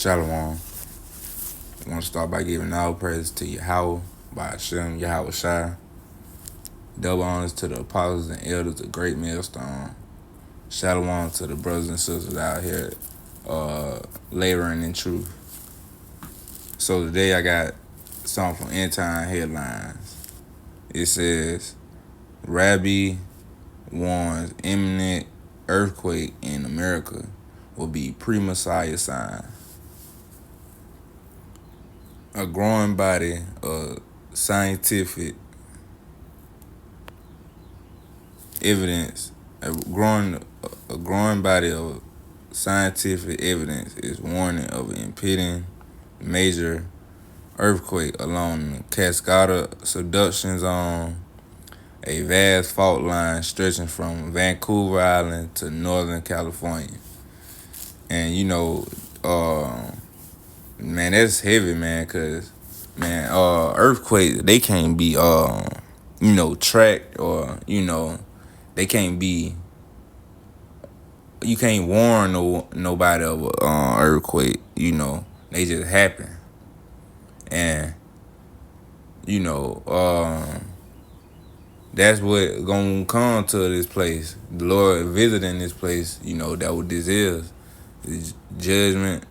Shalom. I want to start by giving all praise to Yahweh, by Hashem, Yahweh Shai. Double honors to the apostles and elders of Great Millstone. Shalom to the brothers and sisters out here laboring in truth. So today I got something from End Time Headlines. It says, Rabbi warns imminent earthquake in America will be pre-Messiah sign. A growing body of scientific evidence, a growing body of scientific evidence is warning of an impending major earthquake along the Cascada subduction zone, a vast fault line stretching from Vancouver Island to Northern California. And man, that's heavy, man, cause earthquakes, they can't be tracked, or they can't be, you can't warn nobody of a earthquake. They just happen. And that's what gonna come to this place. The Lord visiting this place, that what this is. This judgment,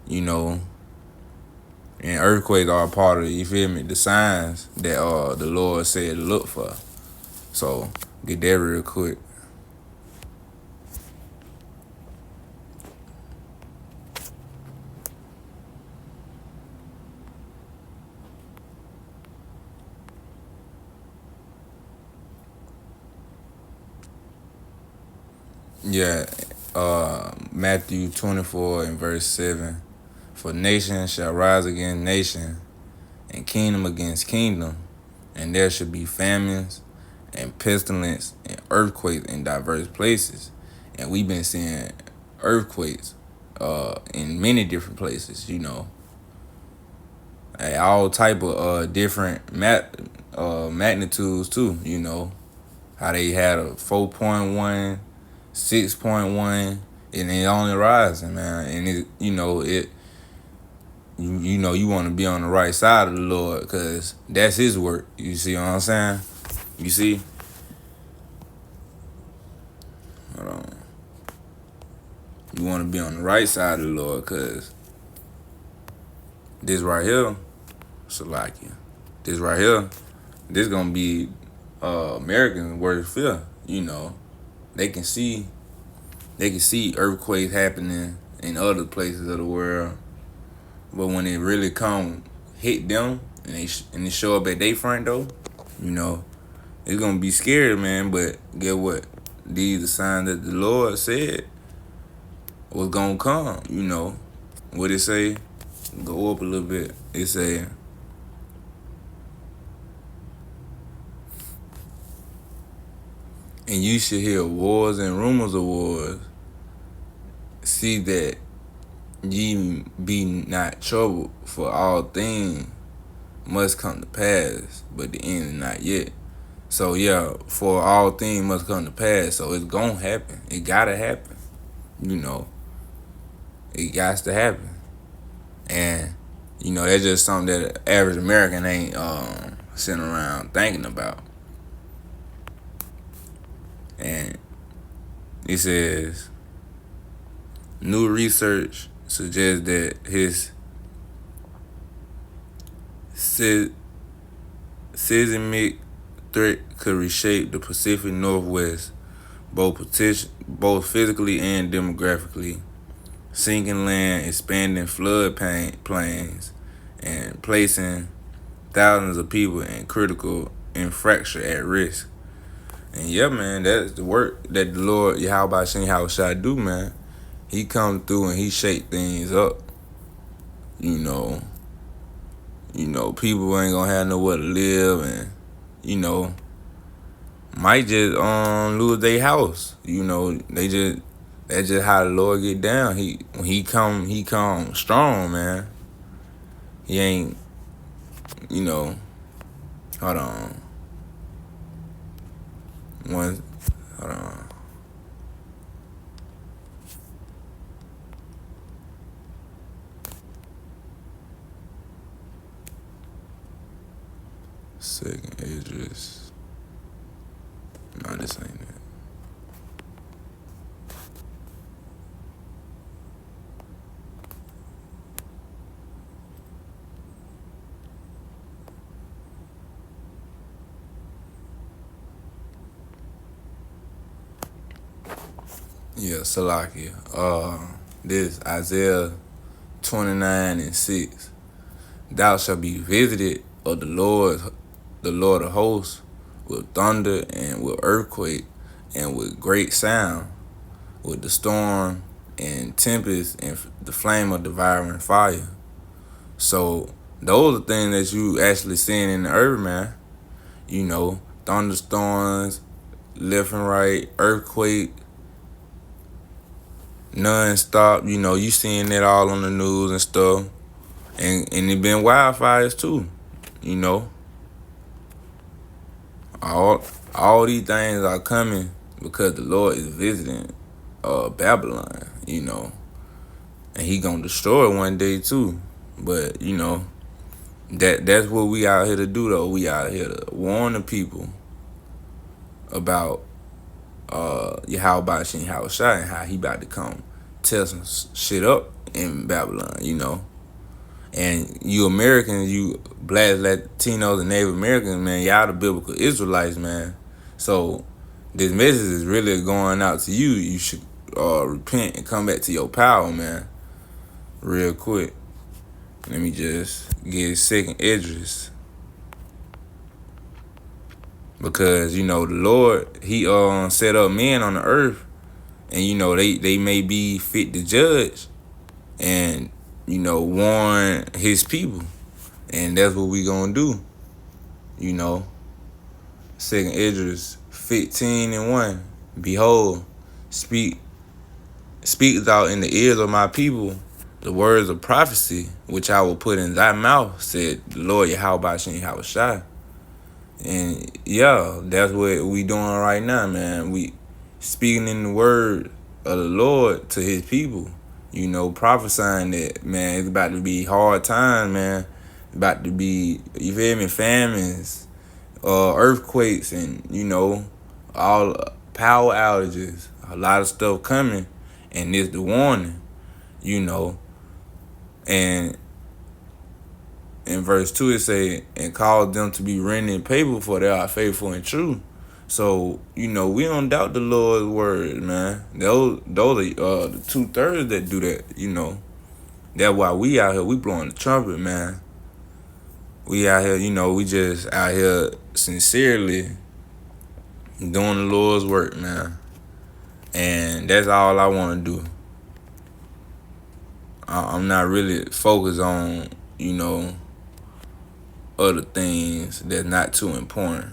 and earthquakes are a part of, you feel me, the signs that the Lord said to look for. So get that real quick. Yeah, Matthew 24 and verse 7. For nation shall rise against nation, and kingdom against kingdom, and there shall be famines and pestilence and earthquakes in diverse places. And we've been seeing earthquakes in many different places, all type of different magnitudes too, how they had a 4.1, 6.1, and it only rising, man. And you want to be on the right side of the Lord, because that's his work. You see what I'm saying? You see? Hold on. You want to be on the right side of the Lord, because this right here, Salakia, this right here, this going to be Americans' worst fear. They can see earthquakes happening in other places of the world, but when it really hit them, and they show up at their front door, it's gonna be scary, man. But get what? These are signs that the Lord said was gonna come. What it say? Go up a little bit. It say, and you should hear wars and rumors of wars. See that ye be not troubled, for all things must come to pass, but the end is not yet. So yeah, for all things must come to pass. So it's gonna happen. It gotta happen. It got to happen. And that's just something that the average American ain't sitting around thinking about. And it says, new research suggests that his seismic threat could reshape the Pacific Northwest, both physically and demographically, sinking land, expanding flood plains, and placing thousands of people in critical infrastructure at risk. And yeah, man, that's the work that the Lord Yahweh Shai do, man. He come through and he shake things up. People ain't gonna have nowhere to live, and might just lose their house. That's just how the Lord get down. When he come strong, man. He ain't, hold on. Hold on. Second Idris. No, this ain't it. Yeah, Salakia. This Isaiah 29:6. Thou shalt be visited of the Lord of hosts, with thunder and with earthquake and with great sound, with the storm and tempest and the flame of devouring fire. So those are things that you actually seeing in the earth, man. Thunderstorms, left and right, earthquake, non-stop. You seeing it all on the news and stuff. And it been wildfires too. You know, all these things are coming because the Lord is visiting Babylon. And He gonna destroy it one day too. But that's what we out here to do though. We out here to warn the people about Yahweh Shem Yahushua and how he about to come tear some shit up in Babylon. And you Americans, you Blacks, Latinos, and Native Americans, man, y'all the biblical Israelites, man. So this message is really going out to you. You should repent and come back to your power, man. Real quick. Let me just get second Idris. Because, the Lord, He set up men on the earth. And, they may be fit to judge. And, warn His people. And that's what we gonna do. Second Idris 15:1. Behold, speak thou in the ears of my people the words of prophecy, which I will put in thy mouth, said the Lord Yahweh Shem Yahushua. And yeah, that's what we doing right now, man. We speaking in the word of the Lord to His people. Prophesying that, man, it's about to be hard times, man. About to be, you feel me, famines, earthquakes, and all power outages. A lot of stuff coming, and it's the warning. And in verse 2 it say, and cause them to be renting paper, for they are faithful and true. So, we don't doubt the Lord's word, man. Those are the 2/3 that do that, That's why we out here, we blowing the trumpet, man. We out here, we just out here sincerely doing the Lord's work, man. And that's all I want to do. I'm not really focused on, other things that's not too important.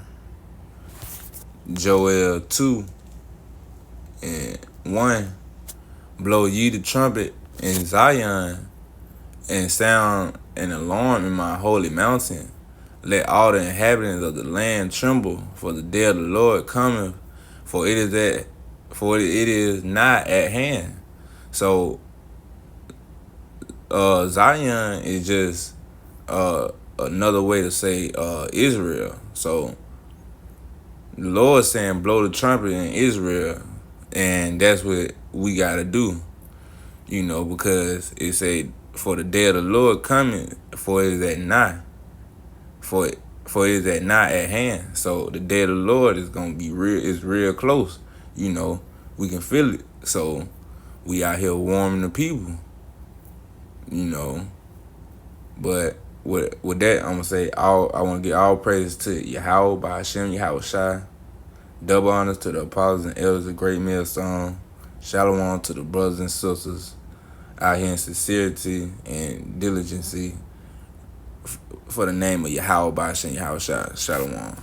Joel 2:1. Blow ye the trumpet in Zion, and sound an alarm in my holy mountain. Let all the inhabitants of the land tremble, for the day of the Lord cometh, for it is not at hand. So Zion is just another way to say Israel. So the Lord saying blow the trumpet in Israel, and that's what we gotta do, because it say, for the day of the Lord coming, for it is at nigh, for it is at nigh at hand. So the day of the Lord is gonna be real close. We can feel it. So we out here warming the people, But with that, I'm gonna say I want to give all praises to Yahweh by Hashem Yahushua. Double honors to the apostles and elders of Great Millstone. Shalom to the brothers and sisters out here in sincerity and diligency for the name of Yahweh by Hashem Yahushua. Shalom.